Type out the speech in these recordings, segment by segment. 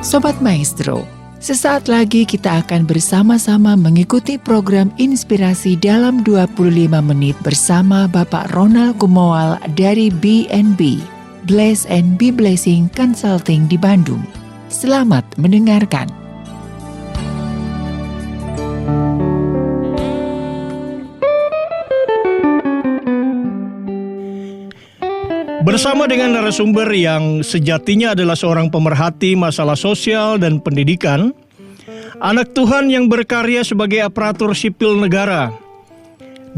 Sobat Maestro, sesaat lagi kita akan bersama-sama mengikuti program inspirasi dalam 25 menit bersama Bapak Ronald Kumoal dari BNB, Bless and Be Blessing Consulting di Bandung. Selamat mendengarkan. Bersama dengan narasumber yang sejatinya adalah seorang pemerhati masalah sosial dan pendidikan, anak Tuhan yang berkarya sebagai aparatur sipil negara,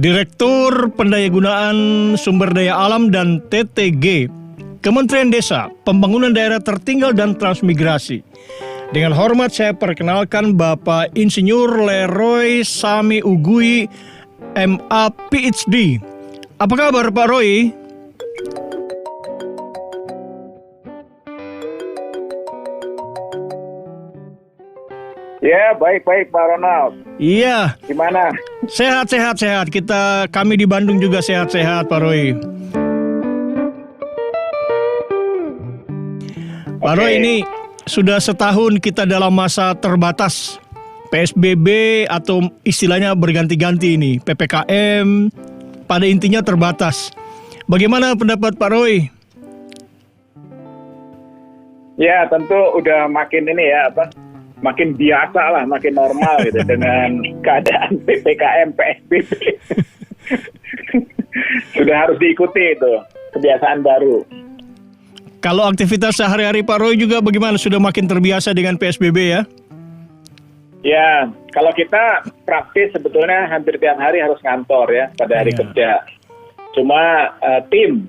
Direktur Pendayagunaan Sumber Daya Alam dan TTG, Kementerian Desa, Pembangunan Daerah Tertinggal dan Transmigrasi. Dengan hormat saya perkenalkan Bapak Insinyur Leroy Sami Ugui, MA PhD. Apa kabar Pak Roy? Ya, baik-baik Pak Ronald. Iya. Gimana? Sehat. Kami di Bandung juga sehat-sehat, Pak Roy. Pak Roy, ini sudah setahun kita dalam masa terbatas. PSBB atau istilahnya berganti-ganti ini. PPKM pada intinya terbatas. Bagaimana pendapat Pak Roy? Ya, tentu udah makin makin biasa lah, makin normal gitu dengan keadaan PPKM, PSBB. Sudah harus diikuti itu, kebiasaan baru. Kalau aktivitas sehari-hari Pak Roy juga bagaimana? Sudah makin terbiasa dengan PSBB ya? Ya, kalau kita praktis sebetulnya hampir tiap hari harus ngantor ya pada hari kerja. Cuma tim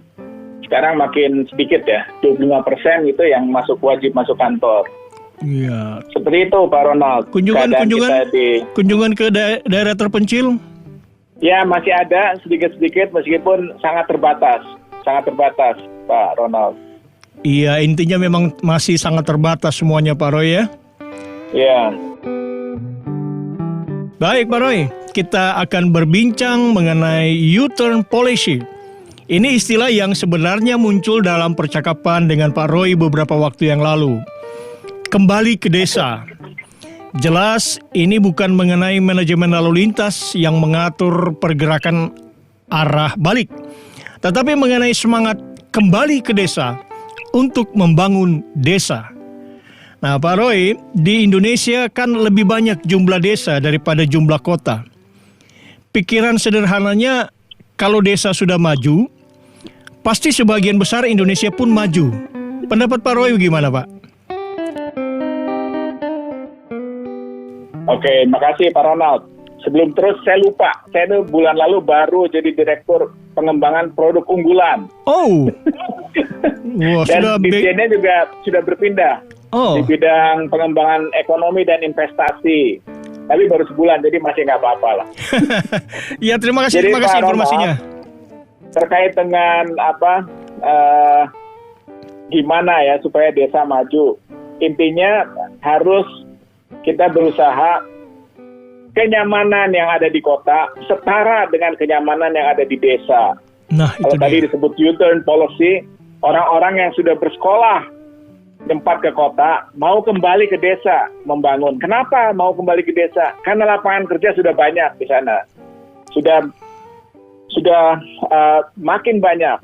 sekarang makin sedikit ya, 25% itu yang wajib masuk kantor. Iya. Seperti itu Pak Ronald. Kunjungan ke daerah terpencil? Ya, masih ada sedikit-sedikit meskipun sangat terbatas Pak Ronald. Iya, intinya memang masih sangat terbatas semuanya Pak Roy ya? Iya. Baik Pak Roy, kita akan berbincang mengenai U-turn policy. Ini istilah yang sebenarnya muncul dalam percakapan dengan Pak Roy beberapa waktu yang lalu. Kembali ke desa. Jelas ini bukan mengenai manajemen lalu lintas yang mengatur pergerakan arah balik, tetapi mengenai semangat kembali ke desa untuk membangun desa. Nah Pak Roy, di Indonesia kan lebih banyak jumlah desa daripada jumlah kota. Pikiran sederhananya, kalau desa sudah maju, pasti sebagian besar Indonesia pun maju. Pendapat Pak Roy gimana Pak? Oke, makasih Pak Ronald. Sebelum terus saya lupa, saya itu bulan lalu baru jadi Direktur Pengembangan Produk Unggulan. Oh, wow, dan dirjennya juga sudah berpindah di bidang pengembangan ekonomi dan investasi. Tapi baru sebulan, jadi masih nggak apa-apa lah. Ya, terima kasih informasinya. Terkait dengan gimana ya supaya desa maju. Intinya harus kita berusaha kenyamanan yang ada di kota setara dengan kenyamanan yang ada di desa. Nah, itu kalau tadi disebut U-turn policy, orang-orang yang sudah bersekolah tempat ke kota mau kembali ke desa membangun. Kenapa mau kembali ke desa? Karena lapangan kerja sudah banyak di sana. Sudah makin banyak.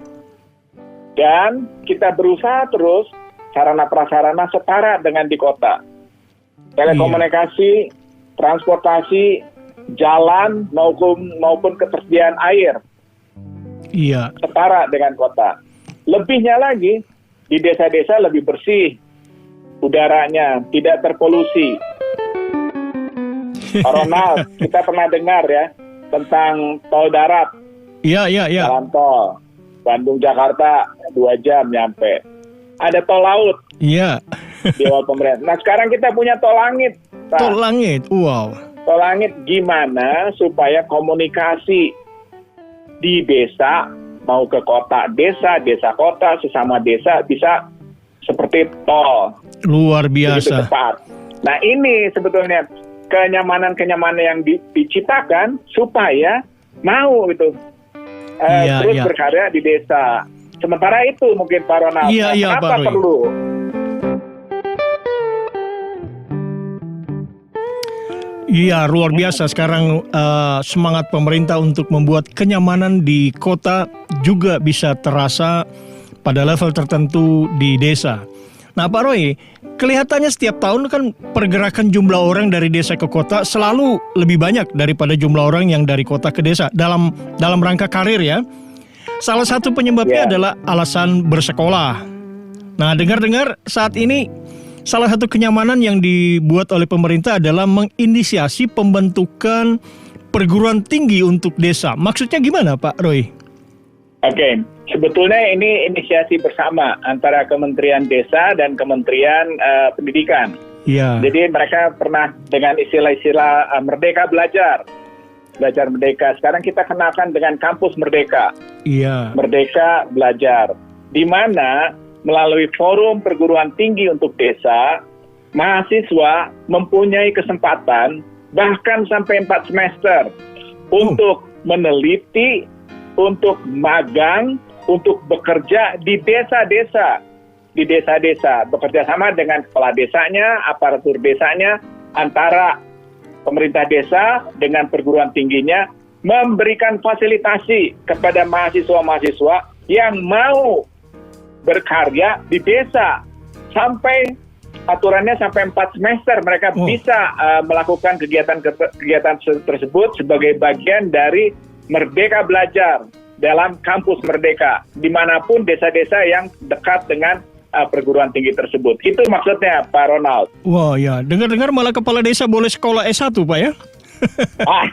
Dan kita berusaha terus sarana prasarana setara dengan di kota. Telekomunikasi, transportasi, jalan maupun ketersediaan air. Iya. Setara dengan kota. Lebihnya lagi, di desa-desa lebih bersih udaranya, tidak terpolusi. Pak Ronald, kita pernah dengar ya tentang tol darat. Iya. Jalan tol Bandung Jakarta 2 jam nyampe. Ada tol laut. Iya. Di awal pemerintah. Nah sekarang kita punya tol langit, Pak. Tol langit, wow. Tol langit gimana supaya komunikasi di desa mau ke kota, desa kota, sesama desa bisa seperti tol. Luar biasa. Cepat. Nah ini sebetulnya kenyamanan yang diciptakan supaya mau gitu terus berkarya di desa. Sementara itu mungkin Pak Ronald, kenapa perlu Iya, luar biasa sekarang semangat pemerintah untuk membuat kenyamanan di kota juga bisa terasa pada level tertentu di desa. Nah Pak Roy, kelihatannya setiap tahun kan pergerakan jumlah orang dari desa ke kota selalu lebih banyak daripada jumlah orang yang dari kota ke desa dalam rangka karir ya. Salah satu penyebabnya adalah alasan bersekolah. Nah dengar-dengar saat ini salah satu kenyamanan yang dibuat oleh pemerintah adalah menginisiasi pembentukan perguruan tinggi untuk desa. Maksudnya gimana Pak Roy? Oke, sebetulnya ini inisiasi bersama antara Kementerian Desa dan Kementerian Pendidikan. Iya. Jadi mereka pernah dengan istilah-istilah Merdeka Belajar Merdeka. Sekarang kita kenalkan dengan Kampus Merdeka. Iya. Merdeka Belajar. Di mana melalui forum perguruan tinggi untuk desa, mahasiswa mempunyai kesempatan bahkan sampai 4 semester untuk meneliti, untuk magang, untuk bekerja di desa-desa. Bekerja sama dengan kepala desanya, aparatur desanya, antara pemerintah desa dengan perguruan tingginya, memberikan fasilitasi kepada mahasiswa-mahasiswa yang mau berkarya di desa. Sampai aturannya sampai 4 semester mereka bisa melakukan kegiatan tersebut sebagai bagian dari Merdeka Belajar dalam Kampus Merdeka, dimanapun desa-desa yang dekat dengan perguruan tinggi tersebut. Itu maksudnya Pak Ronald. Wah ya, dengar-dengar malah kepala desa boleh sekolah S1 Pak ya?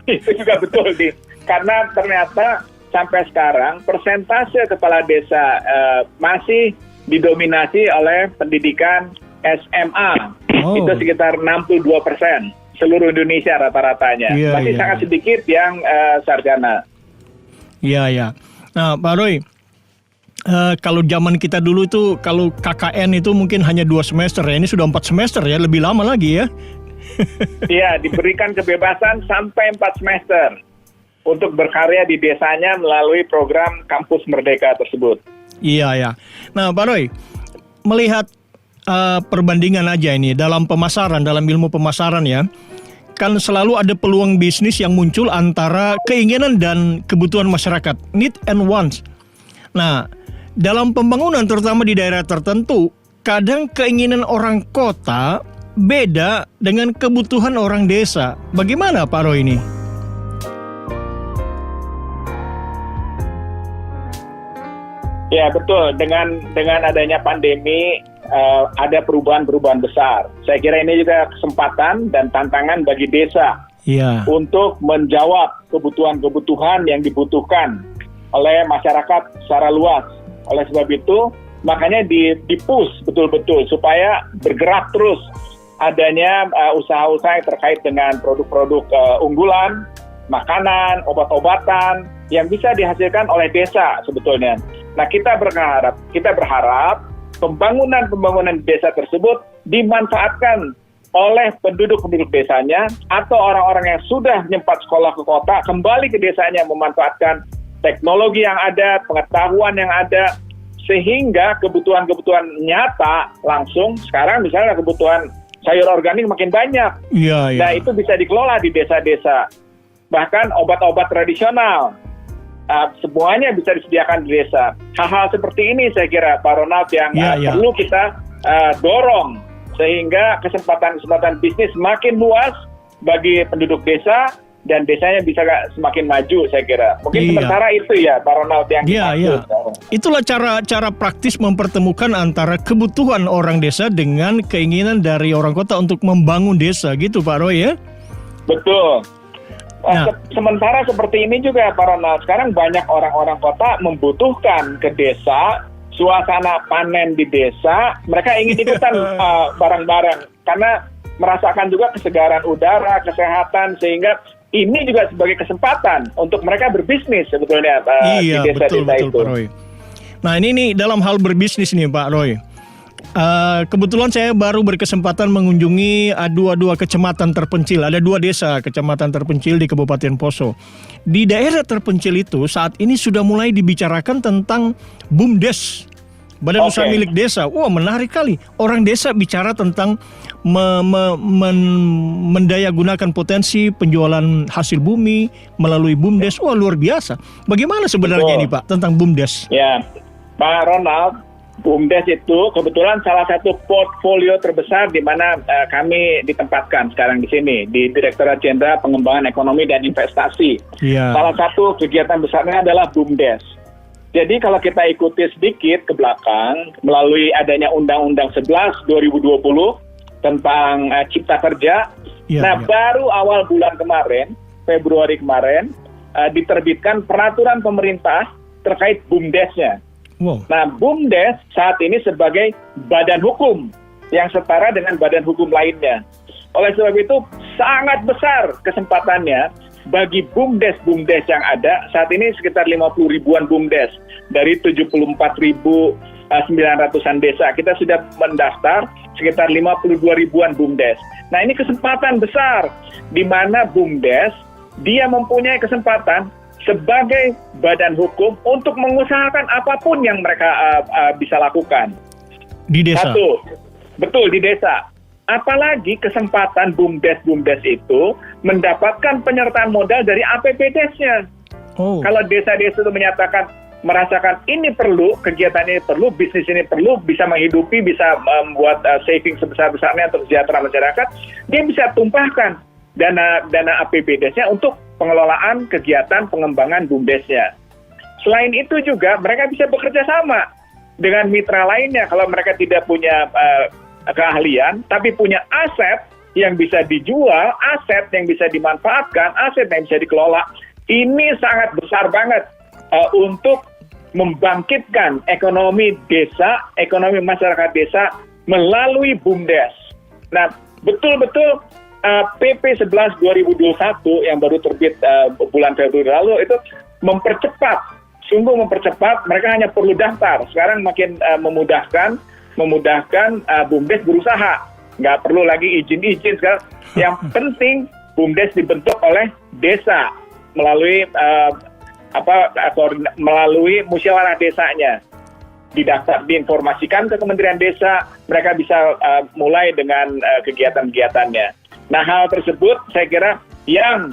Itu juga betul, karena ternyata sampai sekarang persentase kepala desa masih didominasi oleh pendidikan SMA. Itu sekitar 62%. Seluruh Indonesia rata-ratanya. Masih sangat sedikit yang sarjana. Iya. Nah Pak Roy, kalau zaman kita dulu itu, kalau KKN itu mungkin hanya 2 semester ya. Ini sudah 4 semester ya, lebih lama lagi ya. Iya, diberikan kebebasan sampai 4 semester untuk berkarya di desanya melalui program Kampus Merdeka tersebut. Iya. Nah Pak Roy, melihat perbandingan aja ini dalam pemasaran, dalam ilmu pemasaran ya, kan selalu ada peluang bisnis yang muncul antara keinginan dan kebutuhan masyarakat, need and wants. Nah, dalam pembangunan terutama di daerah tertentu, kadang keinginan orang kota beda dengan kebutuhan orang desa. Bagaimana Pak Roy ini? Ya betul, dengan adanya pandemi ada perubahan-perubahan besar. Saya kira ini juga kesempatan dan tantangan bagi desa untuk menjawab kebutuhan-kebutuhan yang dibutuhkan oleh masyarakat secara luas. Oleh sebab itu, makanya di-push betul-betul supaya bergerak terus adanya usaha-usaha yang terkait dengan produk-produk unggulan, makanan, obat-obatan yang bisa dihasilkan oleh desa sebetulnya. Nah, kita berharap pembangunan desa tersebut dimanfaatkan oleh penduduk-penduduk desanya atau orang-orang yang sudah nyempat sekolah ke kota kembali ke desanya memanfaatkan teknologi yang ada, pengetahuan yang ada, sehingga kebutuhan-kebutuhan nyata langsung sekarang misalnya kebutuhan sayur organik makin banyak. Nah, itu bisa dikelola di desa-desa. Bahkan obat-obat tradisional semuanya bisa disediakan di desa. Hal-hal seperti ini saya kira Pak Ronald yang perlu kita dorong sehingga kesempatan bisnis semakin luas bagi penduduk desa dan desanya bisa semakin maju saya kira. Mungkin sementara itu ya Pak Ronald yang dimaksud. Itulah cara praktis mempertemukan antara kebutuhan orang desa dengan keinginan dari orang kota untuk membangun desa gitu Pak Roy ya? Betul. Sementara seperti ini juga Pak Ronald, sekarang banyak orang-orang kota membutuhkan ke desa, suasana panen di desa, mereka ingin ikutan bareng-bareng karena merasakan juga kesegaran udara, kesehatan, sehingga ini juga sebagai kesempatan untuk mereka berbisnis sebetulnya di desa-desa itu. Pak Roy. Nah ini nih dalam hal berbisnis nih Pak Roy. Kebetulan saya baru berkesempatan mengunjungi dua kecamatan terpencil. Ada 2 desa kecamatan terpencil di Kabupaten Poso. Di daerah terpencil itu saat ini sudah mulai dibicarakan tentang BUMDes, Badan Usaha Milik Desa. Wah menarik kali. Orang desa bicara tentang mendayagunakan potensi penjualan hasil bumi melalui BUMDes. Wah, luar biasa. Bagaimana sebenarnya ini Pak tentang BUMDes? Ya, Pak Ronald, BUMDes itu kebetulan salah satu portfolio terbesar di mana kami ditempatkan sekarang di sini, di Direktorat Jenderal Pengembangan Ekonomi dan Investasi. Ya. Salah satu kegiatan besarnya adalah BUMDes. Jadi kalau kita ikuti sedikit ke belakang, melalui adanya Undang-Undang 11 2020 tentang Cipta Kerja, baru awal bulan kemarin, Februari kemarin, diterbitkan peraturan pemerintah terkait BUMDes-nya. Wow. Nah, BUMDes saat ini sebagai badan hukum yang setara dengan badan hukum lainnya. Oleh sebab itu, sangat besar kesempatannya bagi BUMDes yang ada. Saat ini sekitar 50 ribuan BUMDes dari 74.900-an desa. Kita sudah mendaftar sekitar 52 ribuan BUMDes. Nah, ini kesempatan besar di mana BUMDes dia mempunyai kesempatan sebagai badan hukum untuk mengusahakan apapun yang mereka bisa lakukan. Di desa? Satu, betul, di desa. Apalagi kesempatan BUMDes itu mendapatkan penyertaan modal dari APBDes-nya. Oh. Kalau desa-desa itu merasakan ini perlu, kegiatan ini perlu, bisnis ini perlu, bisa menghidupi, bisa membuat saving sebesar-besarnya untuk kesejahteraan masyarakat, dia bisa tumpahkan dana APBDes-nya untuk pengelolaan kegiatan pengembangan BUMDes-nya. Selain itu juga mereka bisa bekerja sama dengan mitra lainnya. Kalau mereka tidak punya keahlian, tapi punya aset yang bisa dijual, aset yang bisa dimanfaatkan, aset yang bisa dikelola, ini sangat besar banget untuk membangkitkan ekonomi desa, ekonomi masyarakat desa melalui BUMDes. Nah, betul-betul PP 11 2021 yang baru terbit bulan Februari lalu itu sungguh mempercepat. Mereka hanya perlu daftar. Sekarang makin memudahkan BUMDes berusaha. Nggak perlu lagi izin sekarang. Yang penting BUMDes dibentuk oleh desa melalui melalui musyawarah desanya. Didaftar, diinformasikan ke Kementerian Desa, mereka bisa mulai dengan kegiatan-kegiatannya. Nah, hal tersebut saya kira yang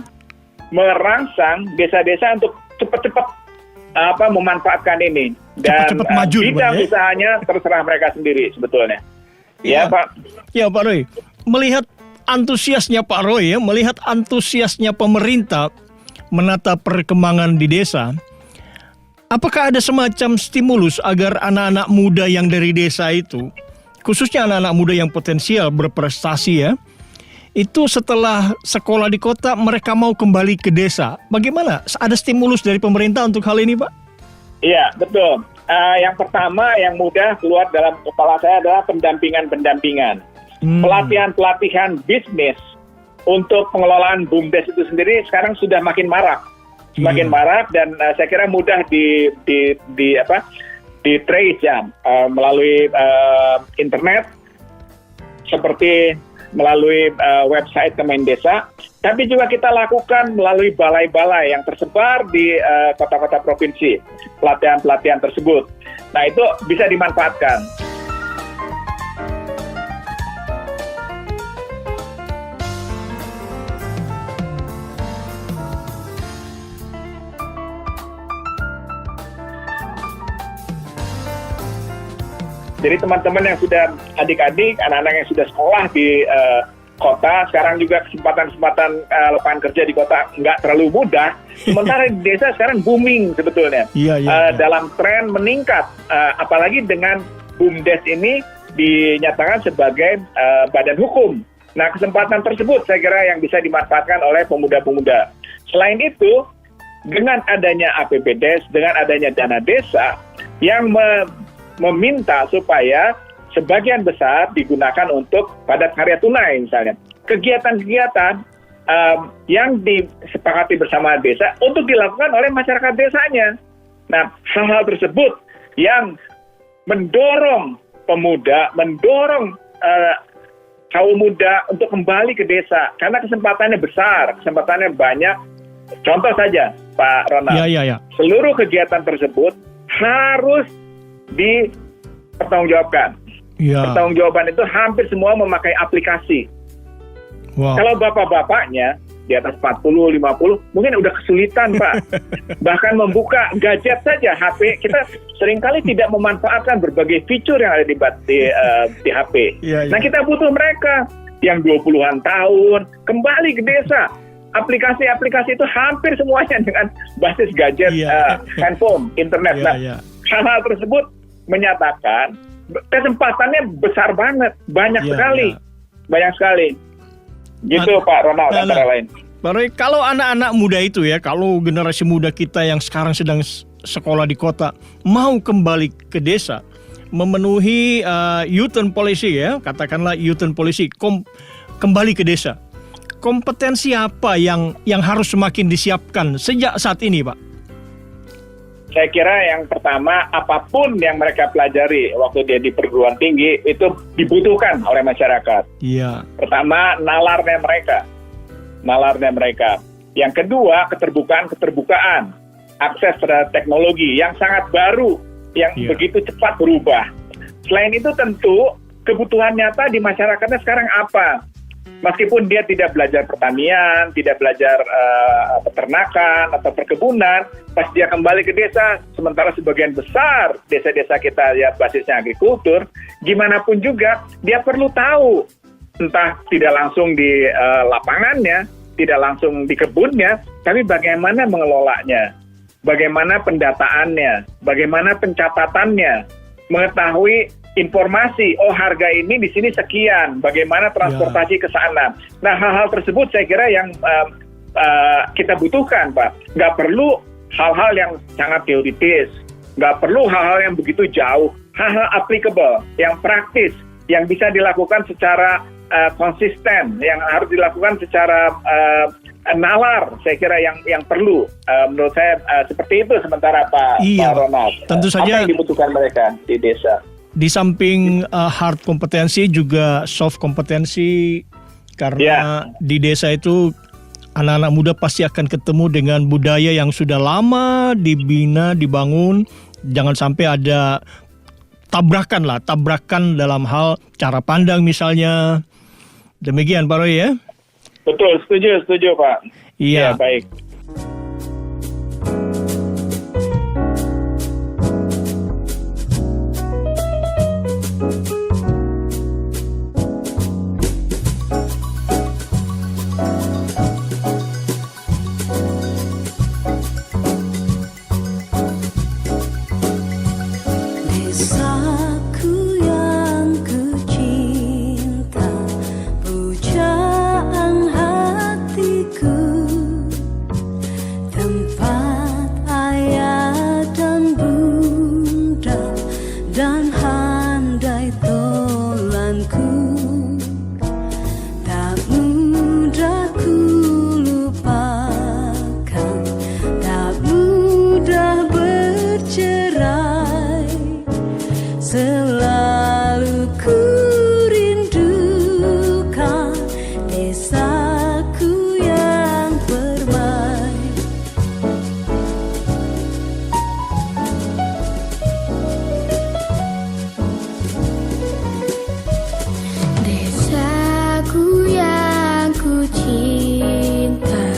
merangsang desa-desa untuk cepat-cepat memanfaatkan ini. Dan cepat-cepat maju, bidang usahanya terserah mereka sendiri sebetulnya. Ya, Pak. Ya, Pak Roy. Melihat antusiasnya Pak Roy, melihat antusiasnya pemerintah menata perkembangan di desa, apakah ada semacam stimulus agar anak-anak muda yang dari desa itu, khususnya anak-anak muda yang potensial berprestasi itu setelah sekolah di kota mereka mau kembali ke desa? Bagaimana? Ada stimulus dari pemerintah untuk hal ini, Pak? Iya, betul. Yang pertama yang mudah keluar dalam kepala saya adalah pendampingan. Pelatihan bisnis untuk pengelolaan BUMDes itu sendiri sekarang sudah makin marak. Semakin marak dan saya kira mudah di trace melalui internet seperti melalui website Kemendesa, tapi juga kita lakukan melalui balai-balai yang tersebar di kota-kota provinsi, pelatihan-pelatihan tersebut. Nah, itu bisa dimanfaatkan. Jadi teman-teman yang sudah adik-adik, anak-anak yang sudah sekolah di kota, sekarang juga kesempatan lapangan kerja di kota nggak terlalu mudah. Sementara di desa sekarang booming sebetulnya. Dalam tren meningkat, apalagi dengan BUMDes ini dinyatakan sebagai badan hukum. Nah, kesempatan tersebut saya kira yang bisa dimanfaatkan oleh pemuda-pemuda. Selain itu, dengan adanya APBDes, dengan adanya dana desa yang meminta supaya sebagian besar digunakan untuk padat karya tunai misalnya. Kegiatan-kegiatan yang disepakati bersama desa untuk dilakukan oleh masyarakat desanya. Nah, hal-hal tersebut yang mendorong pemuda, mendorong kaum muda untuk kembali ke desa. Karena kesempatannya besar, kesempatannya banyak. Contoh saja, Pak Ronald. Seluruh kegiatan tersebut harus dipertanggungjawabkan. Ya. Pertanggungjawaban itu hampir semua memakai aplikasi. Wow. Kalau bapak-bapaknya di atas 40, 50, mungkin udah kesulitan, Pak. Bahkan membuka gadget saja, HP, kita seringkali tidak memanfaatkan berbagai fitur yang ada di HP. Ya, ya. Nah, kita butuh mereka yang 20-an tahun, kembali ke desa. Aplikasi-aplikasi itu hampir semuanya dengan basis gadget, handphone, internet. Ya, Nah, ya. hal-hal tersebut menyatakan kesempatannya besar banget, banyak sekali. Gitu Pak Ronald, antara lain. Pak Roy, kalau anak-anak muda itu ya, kalau generasi muda kita yang sekarang sedang sekolah di kota, mau kembali ke desa, memenuhi U-turn policy ya, katakanlah U-turn policy, kembali ke desa. Kompetensi apa yang harus semakin disiapkan sejak saat ini, Pak? Saya kira yang pertama, apapun yang mereka pelajari waktu dia di perguruan tinggi itu dibutuhkan oleh masyarakat. Iya. Pertama, nalarnya mereka. Yang kedua, keterbukaan, akses terhadap teknologi yang sangat baru, yang begitu cepat berubah. Selain itu tentu kebutuhan nyata di masyarakatnya sekarang apa? Meskipun dia tidak belajar pertanian, tidak belajar peternakan atau perkebunan, pas dia kembali ke desa, sementara sebagian besar desa-desa kita ya basisnya agrikultur, gimana pun juga dia perlu tahu, entah tidak langsung di lapangannya, tidak langsung di kebunnya, tapi bagaimana mengelolanya, bagaimana pendataannya, bagaimana pencatatannya, mengetahui informasi, harga ini di sini sekian, bagaimana transportasi ke sana. Nah, hal-hal tersebut saya kira yang kita butuhkan, Pak. Nggak perlu hal-hal yang sangat teoritis, nggak perlu hal-hal yang begitu jauh, hal-hal applicable, yang praktis, yang bisa dilakukan secara konsisten, yang harus dilakukan secara nalar, saya kira yang perlu. Menurut saya seperti itu sementara Pak Ronald. Tentu saja apa yang dibutuhkan mereka di desa. Di samping hard kompetensi juga soft kompetensi, karena di desa itu anak-anak muda pasti akan ketemu dengan budaya yang sudah lama dibina, dibangun. Jangan sampai ada tabrakan dalam hal cara pandang misalnya. Demikian Pak Roy ya? Betul, setuju Pak. Iya. Ya, baik. Desaku yang kucinta, pujaan hatiku, tempat ayah dan bunda dan handai tolanku. Tak mudah ku lupakan, tak mudah bercerai. Selalu ku rindukan desaku yang permai. Desaku yang ku cinta,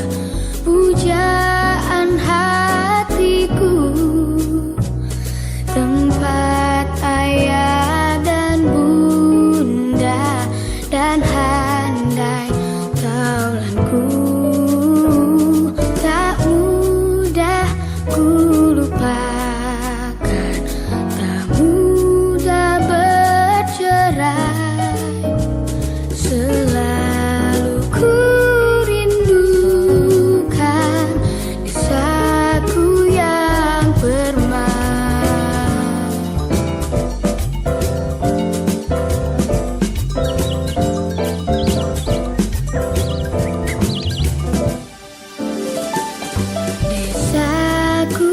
pujaan hatiku, tempat ayah dan bunda dan handai taulanku. Tak mudah ku lupakan, tak mudah bercerai. Selalu ku rindukan desaku yang permai. Desaku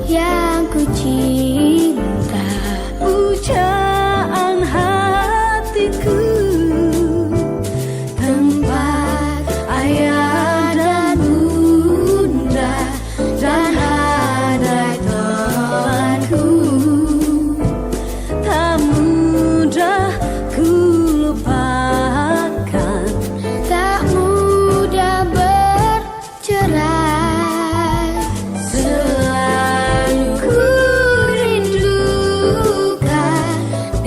yang ku cinta, pujaan hatiku, tempat ayah dan bunda dan handai tolanku. Tak mudah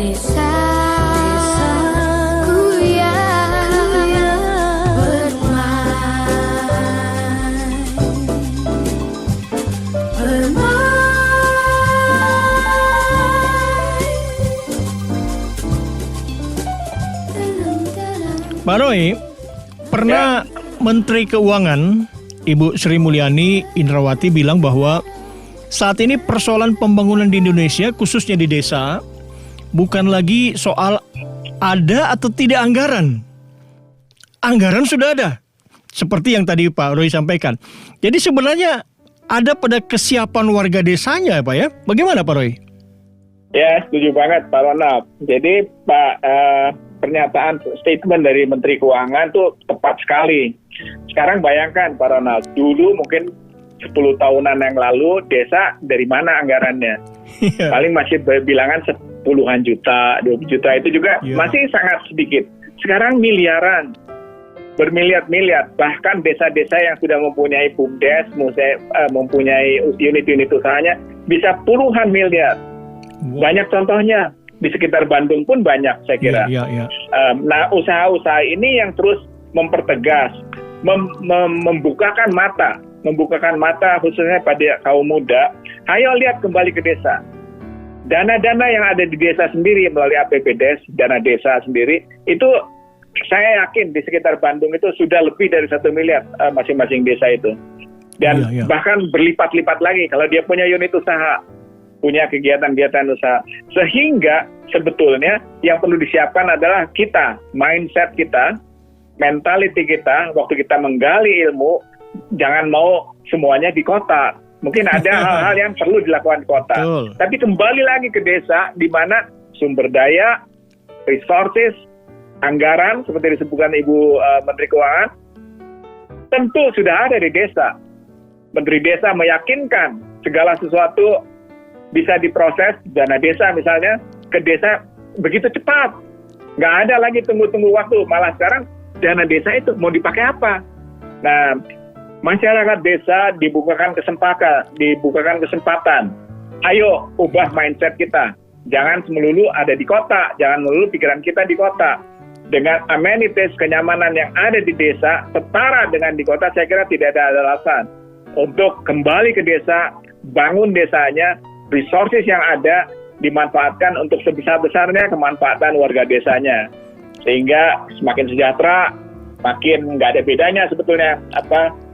desaku yang bermain. Pak Roy, pernah Menteri Keuangan Ibu Sri Mulyani Indrawati bilang bahwa saat ini persoalan pembangunan di Indonesia khususnya di desa bukan lagi soal ada atau tidak anggaran. Anggaran sudah ada, seperti yang tadi Pak Roy sampaikan. Jadi sebenarnya ada pada kesiapan warga desanya Pak ya. Bagaimana Pak Roy? Ya, setuju banget Pak Ronald. Jadi pernyataan statement dari Menteri Keuangan itu tepat sekali. Sekarang bayangkan Pak Ronald, dulu mungkin 10 tahunan yang lalu desa dari mana anggarannya? Paling masih bilangan puluhan juta, 20 juta itu juga masih sangat sedikit. Sekarang miliaran, bermiliar-miliar. Bahkan desa-desa yang sudah mempunyai BUMDes, mempunyai unit-unit usahanya bisa puluhan miliar. Banyak contohnya. Di sekitar Bandung pun banyak saya kira. Nah, usaha-usaha ini yang terus mempertegas, membukakan mata khususnya pada kaum muda. Ayo lihat kembali ke desa. Dana-dana yang ada di desa sendiri melalui APBDes, dana desa sendiri, itu saya yakin di sekitar Bandung itu sudah lebih dari 1 miliar masing-masing desa itu. Dan bahkan berlipat-lipat lagi kalau dia punya unit usaha, punya kegiatan-kegiatan usaha. Sehingga sebetulnya yang perlu disiapkan adalah kita, mindset kita, mentality kita, waktu kita menggali ilmu, jangan mau semuanya di kota. Mungkin ada hal-hal yang perlu dilakukan di kota. Tapi kembali lagi ke desa, di mana sumber daya, resources, anggaran, seperti disebutkan Ibu Menteri Keuangan, tentu sudah ada di desa. Menteri Desa meyakinkan segala sesuatu bisa diproses, dana desa misalnya, ke desa begitu cepat. Nggak ada lagi tunggu-tunggu waktu. Malah sekarang dana desa itu mau dipakai apa? Nah, masyarakat desa dibukakan kesempatan. Ayo ubah mindset kita. Jangan melulu ada di kota, jangan melulu pikiran kita di kota. Dengan amenities, kenyamanan yang ada di desa, setara dengan di kota, saya kira tidak ada alasan untuk kembali ke desa, bangun desanya, resources yang ada dimanfaatkan untuk sebesar-besarnya kemanfaatan warga desanya. Sehingga semakin sejahtera, makin nggak ada bedanya sebetulnya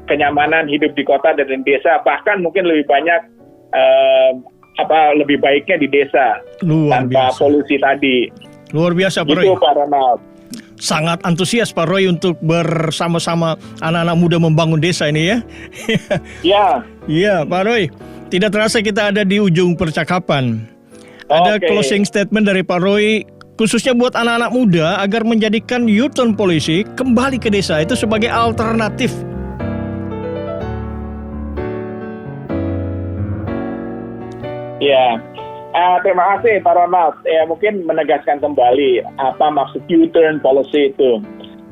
kenyamanan hidup di kota dan di desa. Bahkan mungkin lebih banyak lebih baiknya di desa tanpa polusi tadi. Luar biasa Pak Roy. Itu Pak Ronald. Sangat antusias Pak Roy untuk bersama-sama anak-anak muda membangun desa ini ya. Iya Pak Roy. Tidak terasa kita ada di ujung percakapan. Ada closing statement dari Pak Roy, khususnya buat anak-anak muda agar menjadikan U-turn policy kembali ke desa itu sebagai alternatif. Ya, terima kasih Pak Ronald. Ya, mungkin menegaskan kembali apa maksud U-turn policy itu.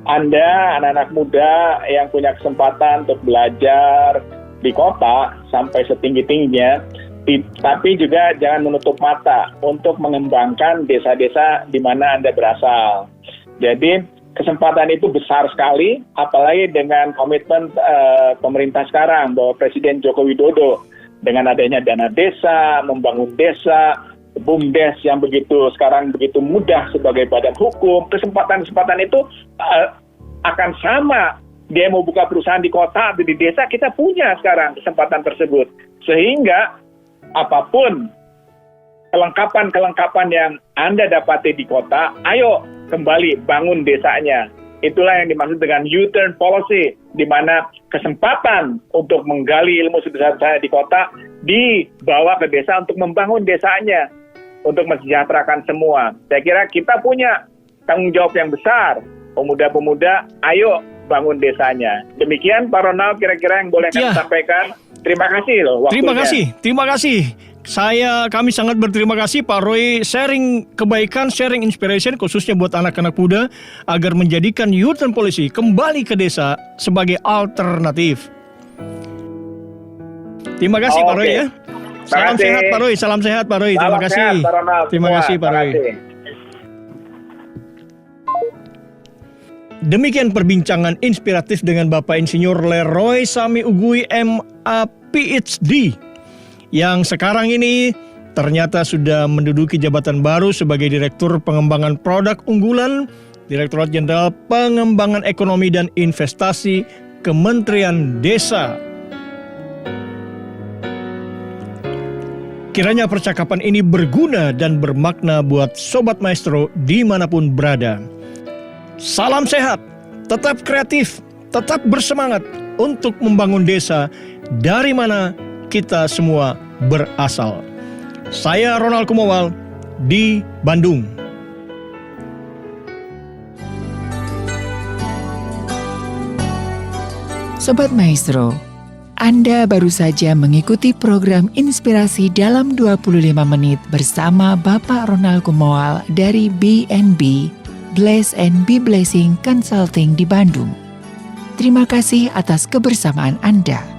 Anda, anak-anak muda yang punya kesempatan untuk belajar di kota sampai setinggi-tingginya, tapi juga jangan menutup mata untuk mengembangkan desa-desa di mana Anda berasal. Jadi kesempatan itu besar sekali, apalagi dengan komitmen pemerintah sekarang bahwa Presiden Joko Widodo dengan adanya dana desa, membangun desa, BUMDes yang sekarang begitu mudah sebagai badan hukum, kesempatan-kesempatan itu akan sama. Dia mau buka perusahaan di kota atau di desa, kita punya sekarang kesempatan tersebut. Sehingga apapun kelengkapan yang Anda dapati di kota, ayo kembali bangun desanya. Itulah yang dimaksud dengan U-turn policy, di mana kesempatan untuk menggali ilmu sebesar-besarnya di kota dibawa ke desa untuk membangun desanya, untuk mensejahterakan semua. Saya kira kita punya tanggung jawab yang besar. Pemuda-pemuda, ayo bangun desanya. Demikian Pak Ronald kira-kira yang boleh kami sampaikan. Terima kasih loh waktunya. Terima kasih. Kami sangat berterima kasih Pak Roy sharing kebaikan, sharing inspiration khususnya buat anak-anak muda agar menjadikan U-turn policy kembali ke desa sebagai alternatif. Terima kasih Pak Roy ya. Salam sehat Pak Roy. Terima kasih. Terima kasih Pak Ronald. Terima kasih Pak Roy. Demikian perbincangan inspiratif dengan Bapak Insinyur Leroy Sami Ugui MA PhD yang sekarang ini ternyata sudah menduduki jabatan baru sebagai Direktur Pengembangan Produk Unggulan Direktorat Jenderal Pengembangan Ekonomi dan Investasi Kementerian Desa. Kiranya percakapan ini berguna dan bermakna buat Sobat Maestro dimanapun berada. Salam sehat, tetap kreatif, tetap bersemangat untuk membangun desa dari mana kita semua berasal. Saya Ronald Kumowal di Bandung. Sobat Maestro, Anda baru saja mengikuti program Inspirasi dalam 25 menit bersama Bapak Ronald Kumowal dari BNB, Bless and Be Blessing Consulting di Bandung. Terima kasih atas kebersamaan Anda.